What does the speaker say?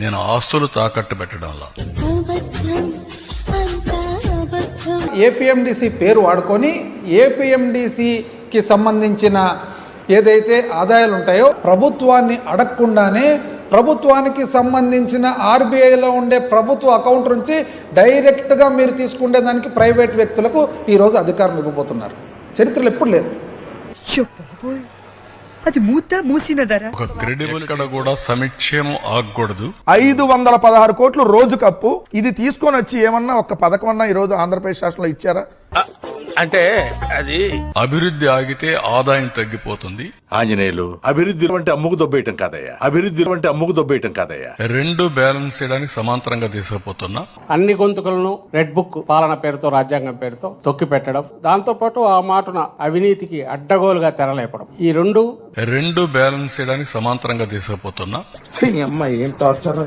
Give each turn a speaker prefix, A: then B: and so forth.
A: నేను ఆస్తులు తాకట్టు పెట్టడంలా.
B: ఏపీఎండిసి పేరు వాడుకొని ఏపీఎండిసికి సంబంధించిన ఏదైతే ఆదాయాలు ఉంటాయో ప్రభుత్వాన్ని అడగకుండానే ప్రభుత్వానికి సంబంధించిన ఆర్బీఐలో ఉండే ప్రభుత్వ అకౌంట్ నుంచి డైరెక్ట్గా మీరు తీసుకునే దానికి ప్రైవేట్ వ్యక్తులకు ఈరోజు అధికారం ఇవ్వబోతున్నారు. చరిత్రలో ఎప్పుడు లేదు.
C: అది మూసిన ధర
A: ఒక క్రెడిబుల్ ఇక్కడ కూడా సంక్షేమం ఆగకూడదు.
D: 516 కోట్లు రోజు కప్పు. ఇది తీసుకొని వచ్చి ఏమన్నా ఒక పథకం అన్నా ఈ రోజు ఆంధ్రప్రదేశ్ రాష్ట్రంలో ఇచ్చారా?
E: అంటే అది
A: అభివృద్ధి ఆగితే ఆదాయం తగ్గిపోతుంది.
E: ఆంజనేయులు అభివృద్ధి అంటే అమ్ముకు దొబ్బేయటం కాదయ్యా. అభివృద్ధి అంటే అమ్ముకు దొబ్బేయటం కాదయ్యా.
A: రెండు బ్యాలెన్స్ చేయడానికి సమాంతరంగా తీసుకుపోతున్నా.
F: అన్ని గొంతుకలను రెడ్ బుక్ పాలన పేరుతో రాజ్యాంగం పేరుతో తొక్కి పెట్టడం, దాంతో పాటు ఆ మాటన అవినీతికి అడ్డగోలుగా తెరలేపడం, ఈ
A: రెండు బ్యాలెన్స్ చేయడానికి సమాంతరంగా తీసుకుపోతున్నా.
E: అమ్మాయి ఏం టార్చర్.